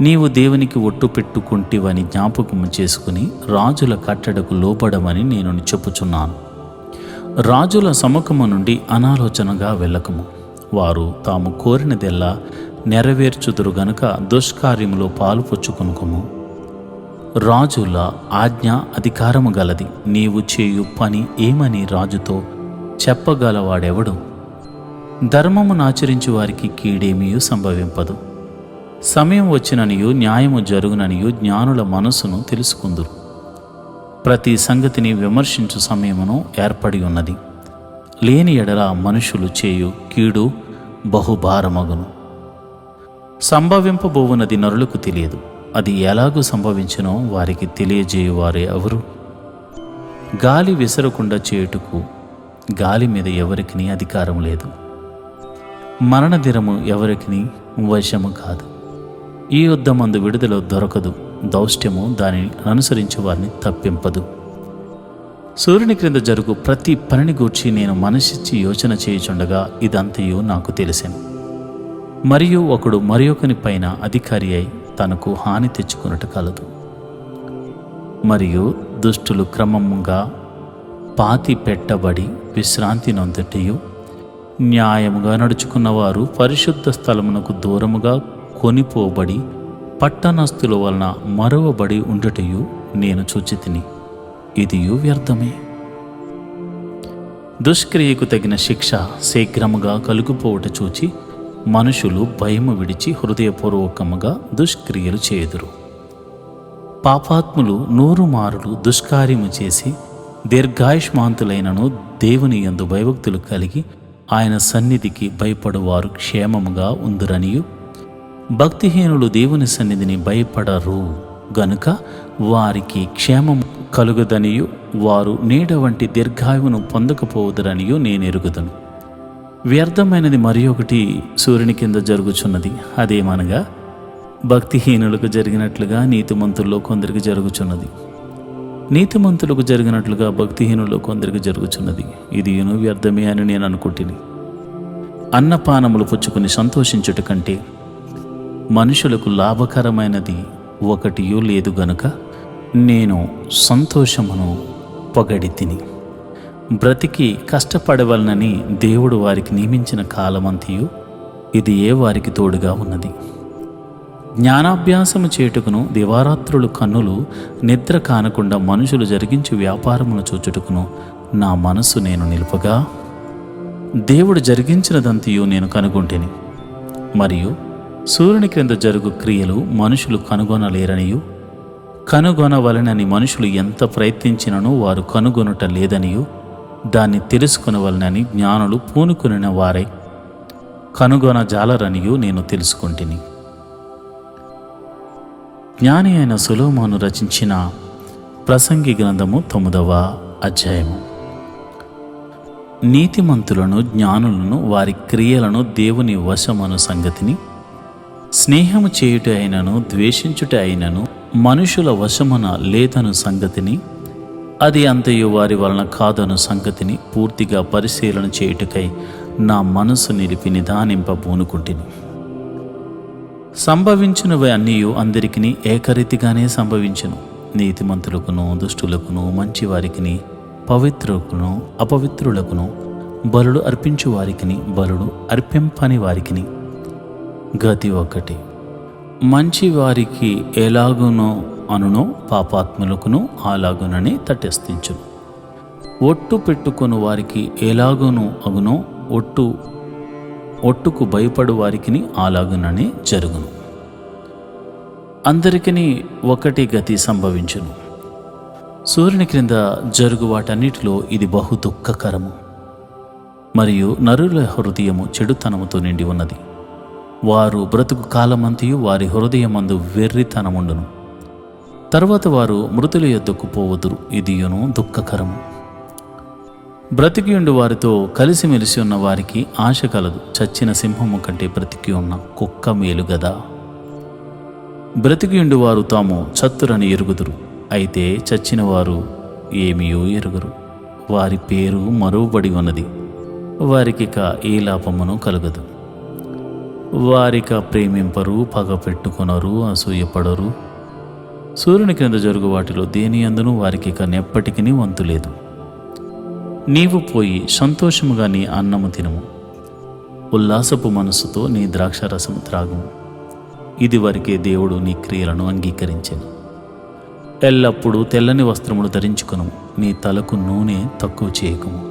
Speaker 1: నీవు దేవునికి ఒట్టు పెట్టుకుంటివని జ్ఞాపకము చేసుకుని రాజుల కట్టడకు లోబడమని నేను చెప్పుచున్నాను. రాజుల సముఖము నుండి అనాలోచనగా వెళ్ళకము. వారు తాము కోరినదెల్లా నెరవేర్చుదురు గనుక దుష్కార్యములో పాలు పుచ్చుకొనుకము. రాజుల ఆజ్ఞ అధికారము గలది. నీవు చేయు పని ఏమని రాజుతో చెప్పగలవాడెవడు? ధర్మమును ఆచరించు వారికి కీడేమీ సంభవింపదు. సమయం వచ్చిననియు న్యాయము జరుగుననియు జ్ఞానుల మనసును తెలుసుకుందురు. ప్రతి సంగతిని విమర్శించు సమయమును ఏర్పడి ఉన్నది. లేని ఎడల మనుషులు చేయు కీడు బహుభారమగును. సంభవింపబోవున్నది నరులకు తెలియదు. అది ఎలాగూ సంభవించునో వారికి తెలియజేయువారే ఎవరు? గాలి విసరకుండా చేయుటకు గాలి మీద ఎవరికి అధికారం లేదు. మరణదినము ఎవరికి వశము కాదు. ఈ యుద్ధమందు విడుదల దొరకదు. దౌష్ట్యము దానిని అనుసరించే వారిని తప్పింపదు. సూర్యుని క్రింద జరుగు ప్రతి పనిని గూర్చి నేను మనసిచ్చి యోచన చేయుచుండగా ఇదంతయు నాకు తెలిసెను. మరియు ఒకడు మరియొకని పైన అధికారి అయి తనకు హాని తెచ్చుకున్నట్టు కలదు. మరియు దుష్టులు క్రమముగా పాతి పెట్టబడి విశ్రాంతి నొందుటయు, న్యాయముగా నడుచుకున్నవారు పరిశుద్ధ స్థలమునకు దూరముగా కొనిపోబడి పట్టణస్థుల వలన మరువబడి ఉండుటయు నేను చూచితిని. ఇదియు వ్యర్థమే. దుష్క్రియకు తగిన శిక్ష శీఘ్రముగా కలుగుపోవుట చూచి మనుషులు భయము విడిచి హృదయపూర్వకముగా దుష్క్రియలు చేయుదురు. పాపాత్ములు 100 మారులు దుష్కార్యము చేసి దీర్ఘాయుష్మాంతులైనను దేవుని యందు భయభక్తులు కలిగి ఆయన సన్నిధికి భయపడువారు క్షేమముగా ఉందురనియు, భక్తిహీనులు దేవుని సన్నిధిని భయపడరు గనుక వారికి క్షేమం కలుగుదనియు, వారు నీడ వంటి దీర్ఘాయువును పొందకపోవుదురనియు నేను ఎరుగుదును. వ్యర్థమైనది మరి ఒకటి సూర్యుని కింద జరుగుచున్నది. అదేమనగా భక్తిహీనులకు జరిగినట్లుగా నీతిమంతుల్లో కొందరికి జరుగుచున్నది, నీతిమంతులకు జరిగినట్లుగా భక్తిహీనుల్లో కొందరికి జరుగుచున్నది. ఇది వ్యర్థమే అని నేను అనుకుంటుని. అన్నపానములు పుచ్చుకుని సంతోషించుట కంటే మనుషులకు లాభకరమైనది ఒకటియూ లేదు గనుక నేను సంతోషమును పొగడి తిని బ్రతికి కష్టపడవలనని దేవుడు వారికి నియమించిన కాలమంతయు ఇది వారికి తోడుగా ఉన్నది. జ్ఞానాభ్యాసము చేయుటకును దివారాత్రులు కన్నులు నిద్ర కానకుండా మనుషులు జరిగించు వ్యాపారమును చూచుటకును నా మనస్సు నేను నిలుపగా, దేవుడు జరిగించినదంతయు నేను కనుగొంటిని. మరియు సూర్యుని క్రింద జరుగు క్రియలు మనుషులు కనుగొనలేరనియు, కనుగొనవలనని మనుషులు ఎంత ప్రయత్నించినను వారు కనుగొనుట లేదనియు, దాన్ని తెలుసుకొనవలనని జ్ఞానులు పూనుకొనిన వారై కనుగొనజాలరనియు నేను తెలుసుకొంటిని. జ్ఞాని అయిన సొలొమోను రచించిన ప్రసంగి గ్రంథము 9వ అధ్యాయము. నీతిమంతులను జ్ఞానులను వారి క్రియలను దేవుని వశమను సంగతిని, స్నేహము చేయుట అయినను ద్వేషించుట అయినను మనుషుల వశమున లేదను సంగతిని, అది అంతయు వారి వలన కాదను సంగతిని పూర్తిగా పరిశీలన చేయుటకై నా మనసు నిలిపి నిదానింపబూనుకుంటిని. సంభవించినవి అన్నీ అందరికీ ఏకరీతిగానే సంభవించును. నీతిమంతులకును దుష్టులకును మంచివారికిని పవిత్రులకును అపవిత్రులకును బలుడు అర్పించు వారికిని బలుడు అర్పింపని వారికిని గతి ఒకటి. మంచి వారికి ఎలాగునో అనునో పాపాత్ములకును అలాగునని తటస్థించును. ఒట్టు పెట్టుకొను వారికి ఎలాగునో అగునో ఒట్టుకు భయపడు వారికిని అలాగునని జరుగును. అందరికీ ఒకటి గతి సంభవించును. సూర్యుని క్రింద జరుగు వాటన్నిటిలో ఇది బహు దుఃఖకరము. మరియు నరుల హృదయము చెడుతనముతో నిండి ఉన్నది. వారు బ్రతుకు కాలమంతయు వారి హృదయమందు వెర్రితనముండును. తర్వాత వారు మృతుల యొద్దకు పోవుదురు. ఇదియును దుఃఖకరము. బ్రతికియుండు వారితో కలిసిమెలిసి ఉన్న వారికి ఆశ కలదు. చచ్చిన సింహము కంటే బ్రతికి ఉన్న కుక్క మేలు గదా. బ్రతికియుండు వారు తాము చత్తురని ఎరుగుదురు, అయితే చచ్చిన వారు ఏమియో ఎరుగురు. వారి పేరు మరువబడి ఉన్నది, వారికిక ఏ లాభమును కలుగదు. వారిక ప్రేమింపరు, పగ పెట్టుకొనరు, అసూయపడరు. సూర్యుని క్రింద జరుగు వాటిలో దేని అందును వారికిక నెప్పటికీ వంతు లేదు. నీవు పోయి సంతోషముగా నీ అన్నము తినము, ఉల్లాసపు మనస్సుతో నీ ద్రాక్షరసము త్రాగుము. ఇది వరకే దేవుడు నీ క్రియలను అంగీకరించెను. ఎల్లప్పుడూ తెల్లని వస్త్రములు ధరించుకొనుము, నీ తలకు నూనె తక్కువ చేయకుము.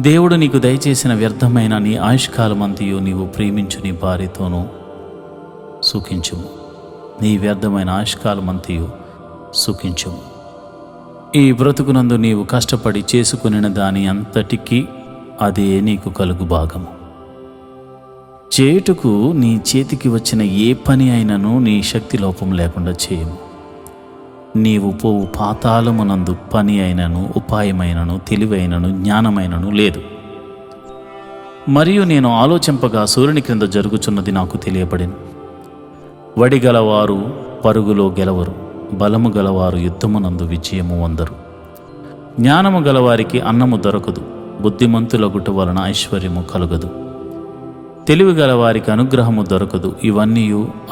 Speaker 1: దేవుడు నీకు దయచేసిన వ్యర్థమైన నీ ఆయుష్కాలమంతయు నీవు ప్రేమించు నీ భార్యతోనూ సుఖించుము. నీ వ్యర్థమైన ఆయుష్కాలమంతయు సుఖించుము. ఈ బ్రతుకునందు నీవు కష్టపడి చేసుకునిన దాని అంతటికీ అదే నీకు కలుగు భాగము. చేయుటకు నీ చేతికి వచ్చిన ఏ పని అయినను నీ శక్తి లోపం లేకుండా చేయము. నీవు పోవు పాతాళమునందు పని అయినను ఉపాయమైనను తెలివైనను జ్ఞానమైనను లేదు. మరియు నేను ఆలోచింపగా సూర్యుని క్రింద జరుగుచున్నది నాకు తెలియబడెను. వడిగలవారు పరుగులో గెలవరు, బలము గలవారు యుద్ధమునందు విజయము పొందరు. జ్ఞానము గలవారికి అన్నము దొరకదు, బుద్ధిమంతులగుట వలన ఐశ్వర్యము కలుగదు. తెలివి గలవారికి అనుగ్రహము దొరకదు. ఇవన్నీ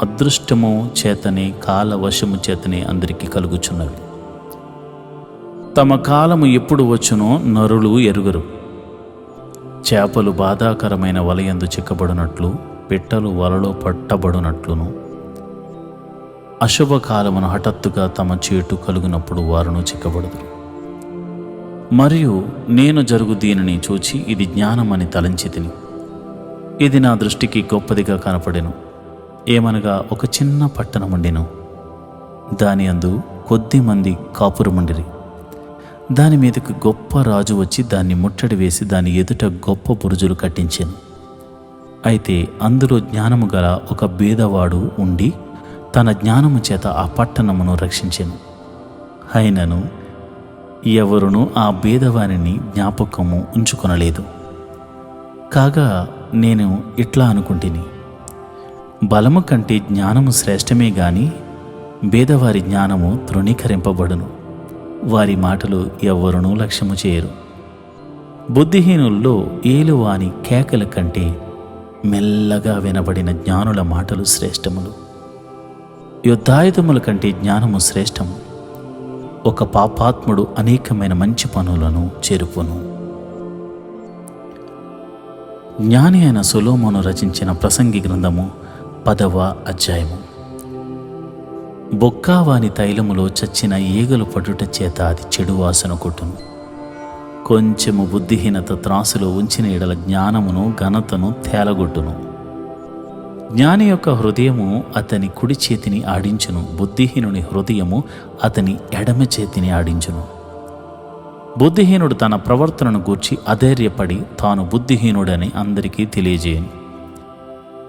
Speaker 1: అదృష్టము చేతనే కాలవశము చేతనే అందరికీ కలుగుచున్నవి. తమ కాలము ఎప్పుడు వచ్చునో నరులు ఎరుగరు. చేపలు బాధాకరమైన వలయందు చిక్కబడినట్లు, పిట్టలు వలలో పట్టబడినట్లును అశుభకాలమును హఠాత్తుగా తమ చేటు కలుగునప్పుడు వారును చిక్కబడదురు. మరియు నేను జరుగు దీనిని చూచి ఇది జ్ఞానమని తలంచితిని. ఇది నా దృష్టికి గొప్పదిగా కనపడెను. ఏమనగా ఒక చిన్న పట్టణముండెను, దాని అందు కొద్ది మంది కాపురముండిరి. దాని మీదకి గొప్ప రాజు వచ్చి దాన్ని ముట్టడి వేసి దాని ఎదుట గొప్ప బురుజులు కట్టించెను. అయితే అందులో జ్ఞానము గల ఒక బీదవాడు ఉండి తన జ్ఞానము చేత ఆ పట్టణమును రక్షించెను. అయినను ఎవరునూ ఆ బీదవానిని జ్ఞాపకము ఉంచుకొనలేదు. కాగా నేను ఇట్లా అనుకుంటుని, బలము కంటే జ్ఞానము శ్రేష్టమే గాని బీదవారి జ్ఞానము తృణీకరింపబడును. వారి మాటలు ఎవ్వరునూ లక్ష్యము చేయరు. బుద్ధిహీనుల్లో ఏలువాని కేకల కంటే మెల్లగా వినబడిన జ్ఞానుల మాటలు శ్రేష్టములు. యుద్ధాయుధముల కంటే జ్ఞానము శ్రేష్టము. ఒక పాపాత్ముడు అనేకమైన మంచి పనులను చెరుపును. జ్ఞాని అయిన సొలొమోను రచించిన ప్రసంగి గ్రంథము 10వ అధ్యాయము. బొక్కావాని తైలములో చచ్చిన ఈగలు పడుట చేత అది చెడు వాసన కొట్టును. కొంచెము బుద్ధిహీనత త్రాసులో ఉంచిన ఎడల జ్ఞానమును ఘనతను తేలగొట్టును. జ్ఞాని యొక్క హృదయము అతని కుడి చేతిని ఆడించును, బుద్ధిహీనుని హృదయము అతని ఎడమ చేతిని ఆడించును. బుద్ధిహీనుడు తన ప్రవర్తనను గూర్చి అధైర్యపడి తాను బుద్ధిహీనుడని అందరికీ తెలియజేయను.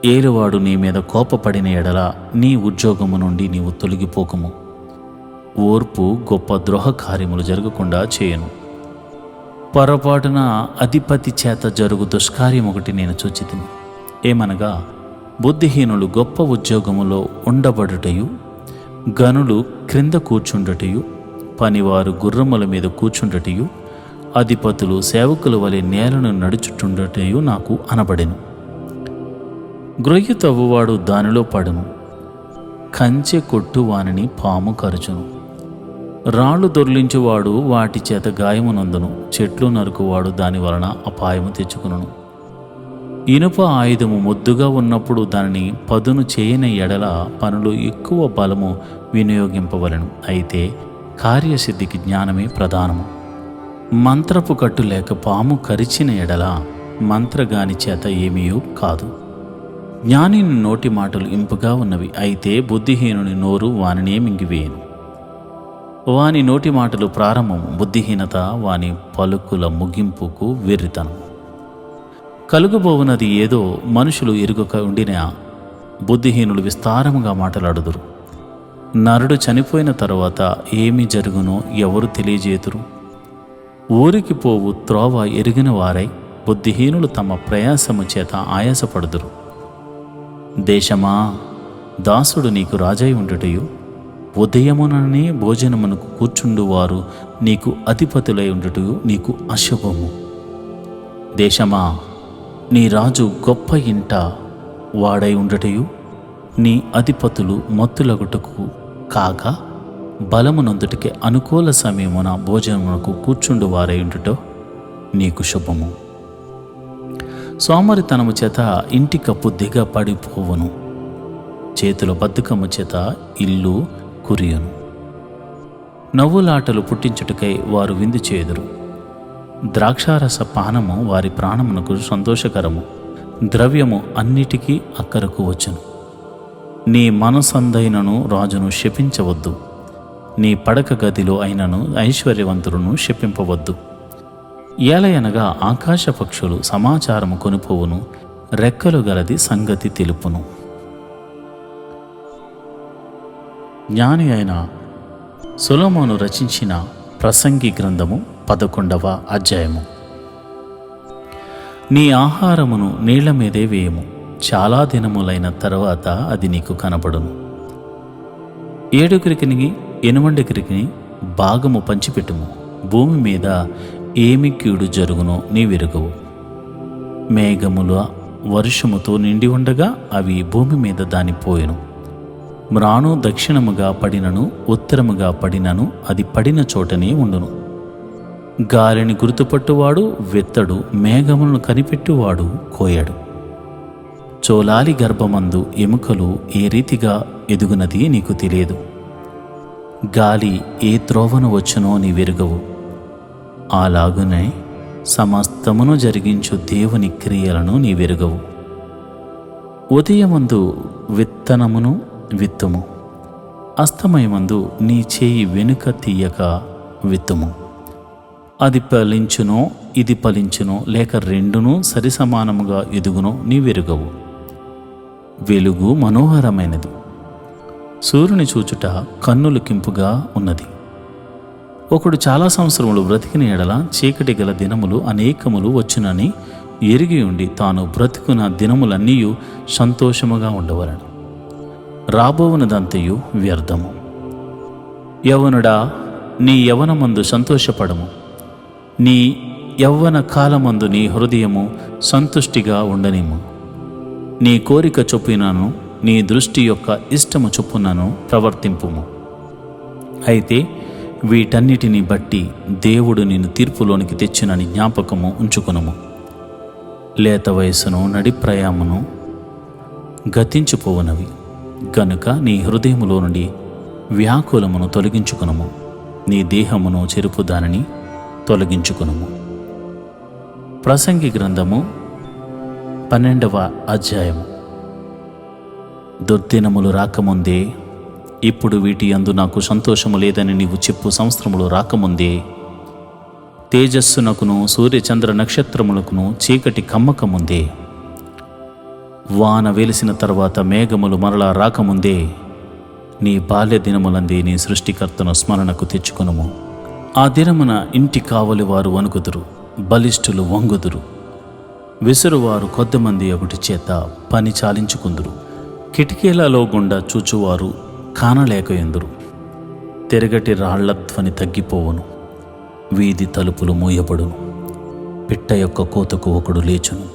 Speaker 1: ఏలువాడు నీ మీద కోపపడిన ఎడల నీ ఉద్యోగము నుండి నీవు తొలగిపోకము. ఓర్పు గొప్ప ద్రోహ కార్యములు జరగకుండా చేయను. పొరపాటున అధిపతి చేత జరుగు దుష్కార్యం ఒకటి నేను చూచితిని. ఏమనగా బుద్ధిహీనులు గొప్ప ఉద్యోగములో ఉండబడుటయు, గనులు క్రింద కూర్చుండుటయు, పనివారు గుర్రముల మీద కూర్చుండుటయు, అధిపతులు సేవకుల వలె నేలను నడుచుచుండుటయు నాకు అనబడెను. గ్రొయ్యి తవ్వువాడు దానిలో పడును, కంచె కొట్టు వానిని పాము కరుచును. రాళ్ళు దొర్లించువాడు వాటి చేత గాయమునందును, చెట్లు నరుకువాడు దాని వలన అపాయము తెచ్చుకును. ఇనుప ఆయుధము మొద్దుగా ఉన్నప్పుడు దానిని పదును చేయని ఎడల పనులు ఎక్కువ బలము వినియోగింపవలను. అయితే కార్యసిద్ధికి జ్ఞానమే ప్రధానము. మంత్రపు కట్టు లేక పాము కరిచిన ఎడల మంత్రగాని చేత ఏమీయూ కాదు. జ్ఞాని నోటి మాటలు ఇంపుగా ఉన్నవి, అయితే బుద్ధిహీనుని నోరు వానినే మింగివేయను. వాని నోటి మాటలు ప్రారంభము, బుద్ధిహీనత వాని పలుకుల ముగింపుకు వెర్రితనం. కలుగుబోవునది ఏదో మనుషులు ఎరుగక ఉండిన బుద్ధిహీనులు విస్తారముగా మాట్లాడుదురు. నరుడు చనిపోయిన తరువాత ఏమి జరుగునో ఎవరు తెలియజేతురు? ఊరికి పోవు త్రోవ ఎరిగిన వారై బుద్ధిహీనులు తమ ప్రయాసము చేత ఆయాసపడుదురు. దేశమా, దాసుడు నీకు రాజై ఉండుటయు, ఉదయముననే భోజనమునకు కూర్చుండువారు నీకు అధిపతులై ఉండుటయు నీకు అశుభము. దేశమా, నీ రాజు గొప్ప ఇంట వాడై ఉండుటయు, నీ అధిపతులు మత్తులగుటకు కాక బలమునందుటికి అనుకూల సమయమున భోజనమునకు కూర్చుండు వారై ఉండుటో నీకు శుభము. సోమరితనము చేత ఇంటి కప్పు దిగ పడిపోవును, చేతుల బద్ధకము చేత ఇల్లు కురియును. నవ్వులాటలు పుట్టించుటకై వారు విందు చేదురు. ద్రాక్షారస పానము వారి ప్రాణమునకు సంతోషకరము, ద్రవ్యము అన్నిటికీ అక్కరకు వచ్చును. నీ మనసందైనను రాజును శపించవద్దు, నీ పడక గదిలో అయినను ఐశ్వర్యవంతులను శపింపవద్దు. ఏలయనగా ఆకాశ పక్షులు సమాచారము కొనిపోవును, రెక్కలు గలది సంగతి తెలుపును. జ్ఞాని అయిన సొలొమోను రచించిన ప్రసంగి గ్రంథము 11వ అధ్యాయము. నీ ఆహారమును నీళ్ల మీదే వేయము, చాలా దినములైన తరువాత అది నీకు కనబడును. 7 8 భాగము పంచిపెట్టుము. భూమి మీద ఏమి కీడు జరుగునో నీవెరుగవు. మేఘముల వర్షముతో నిండి ఉండగా అవి భూమి మీద దానిపోయెను. మ్రాను దక్షిణముగా పడినను ఉత్తరముగా పడినను అది పడిన చోటనే ఉండును. గాలిని గుర్తుపట్టువాడు విత్తడు, మేఘములను కనిపెట్టువాడు కోయడు. చోలాలి గర్భమందు ఎముకలు ఏ రీతిగా ఎదుగునది నీకు తెలియదు. గాలి ఏ త్రోవను వచ్చునో నీవెరుగవు. అలాగునే సమస్తమును జరిగించు దేవుని క్రియలను నీవెరుగవు. ఉదయమందు విత్తనమును విత్తుము, అస్తమయమందు నీ చేయి వెనుక తీయక విత్తుము. అది ఫలించునో ఇది ఫలించునో, లేక రెండునూ సరిసమానముగా ఎదుగునో నీవెరుగవు. వెలుగు మనోహరమైనది, సూర్యుని చూచుట కన్నులు కింపుగా ఉన్నది. ఒకడు చాలా సంవత్సరములు బ్రతికిన ఎడల చీకటి గల దినములు అనేకములు వచ్చునని ఎరిగి ఉండి తాను బ్రతికున్న దినములన్నీయు సంతోషముగా ఉండవలను. రాబోవునదంతయు వ్యర్థము. యవ్వనుడా, నీ యవ్వనమందు సంతోషపడము. నీ యవ్వన కాలమందు నీ హృదయము సంతుష్టిగా ఉండనిమ్ము. నీ కోరిక చొప్పునను నీ దృష్టి యొక్క ఇష్టము చొప్పునను ప్రవర్తింపుము. అయితే వీటన్నిటిని బట్టి దేవుడు నిన్ను తీర్పులోనికి తెచ్చినని జ్ఞాపకము ఉంచుకొనుము. లేత వయసును నడిప్రయామును గతించిపోవునవి గనుక నీ హృదయములో నుండి వ్యాకులమును తొలగించుకొనుము. నీ దేహమును చెరుపు దానిని తొలగించుకొనుము. ప్రసంగి గ్రంథము 12వ అధ్యాయము. దుర్దినములు రాకముందే, ఇప్పుడు వీటి యందు నాకు సంతోషము లేదని నీవు చెప్పు సంవత్సరములు రాకముందే, తేజస్సునకును సూర్యచంద్ర నక్షత్రములకును చీకటి కమ్మకముందే, వాన వెలిసిన తర్వాత మేఘములు మరలా రాకముందే, నీ బాల్య దినములందే నీ సృష్టికర్తను స్మరణకు తెచ్చుకొనుము. ఆ దినమున ఇంటి కావలి వారు వణుకుదురు, బలిష్ఠులు వంగుదురు, విసురువారు కొద్దిమంది ఒకటి చేత పని చాలించుకుందురు. కిటికీలలో గుండా చూచువారు కానలేకయుందురు. తిరగటి రాళ్ల ధ్వని తగ్గిపోవును, వీధి తలుపులు మూయబడును. పిట్ట యొక్క కోతకు ఒకడు లేచును.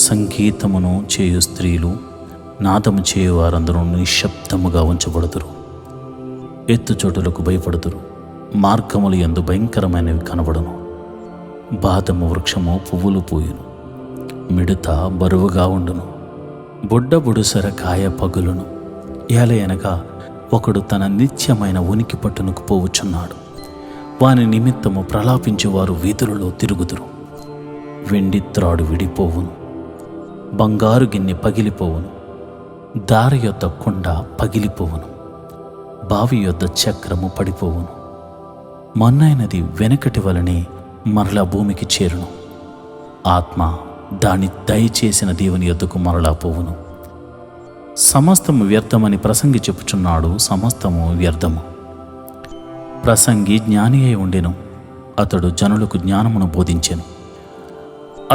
Speaker 1: సంగీతమును చేయు స్త్రీలు, నాదము చేయువారందరూ నిశ్శబ్దముగా ఉంచబడుదురు. ఎత్తుచోటులకు భయపడుదురు. మార్గములు యందు భయంకరమైనవి కనబడును. బాదము వృక్షము పువ్వులు పూయును, మిడత బరువుగా ఉండును, బుడ్డ బుడుసర కాయ పగులును. ఏలయనగా ఒకడు తన నిత్యమైన ఉనికి పట్టునకు పోవుచున్నాడు. వాని నిమిత్తము ప్రలాపించేవారు వీధులలో తిరుగుదురు. వెండి త్రాడు విడిపోవును, బంగారు గిన్నె పగిలిపోవును, దారి యొద్ద కొండ పగిలిపోవును, బావి యొద్ద చక్రము పడిపోవును. మొన్నైనది వెనకటి వలనే మరలా భూమికి చేరును. ఆత్మ దాని దయచేసిన దేవుని యొద్దకు మరలా పోవును. సమస్తము వ్యర్థమని ప్రసంగి చెప్పుచున్నాడు. సమస్తము వ్యర్థము. ప్రసంగి జ్ఞాని అయి ఉండెను. అతడు జనులకు జ్ఞానమును బోధించెను.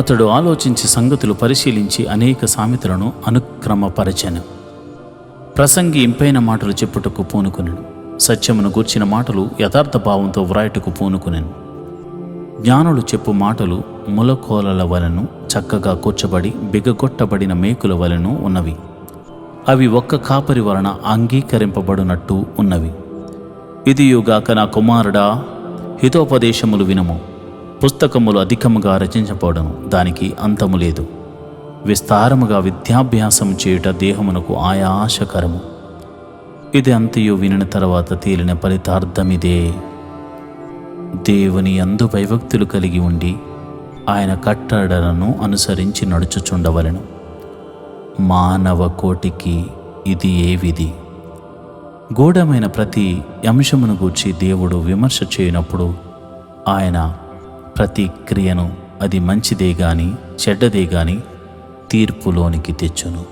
Speaker 1: అతడు ఆలోచించి సంగతులు పరిశీలించి అనేక సామెతలను అనుక్రమపరచెను. ప్రసంగి ఇంపైన మాటలు చెప్పుటకు పూనుకొనెను. సత్యమును గూర్చిన మాటలు యథార్థ భావంతో వ్రాయుటకు పూనుకొనెను. జ్ఞానులు చెప్పు మాటలు ములకోలల వలెను చక్కగా కూర్చబడి బిగగొట్టబడిన మేకుల వలెను ఉన్నవి. అవి ఒక్క కాపరి వలన అంగీకరింపబడినట్టు ఉన్నవి. ఇదియుగాక నా కుమారుడా, హితోపదేశములు వినుము. పుస్తకములు అధికముగా రచించబడును, దానికి అంతము లేదు. విస్తారముగా విద్యాభ్యాసం చేయుట దేహమునకు ఆయాసకరము. ఇది అంతయు వినిన తర్వాత తేలిన ఫలితార్థమిదే. దేవుని యందు భయభక్తులు కలిగి ఉండి ఆయన కట్టడలను అనుసరించి నడుచుచుండవలెను. మానవ కోటికి ఇది ఏ విధి. గూఢమైన ప్రతి అంశమును గూర్చి దేవుడు విమర్శ చేయనప్పుడు ఆయన ప్రతి క్రియను, అది మంచిదే గాని చెడ్డదే గాని, తీర్పులోనికి తెచ్చును.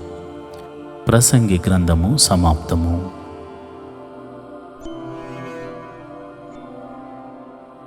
Speaker 1: ప్రసంగి గ్రంథము సమాప్తము.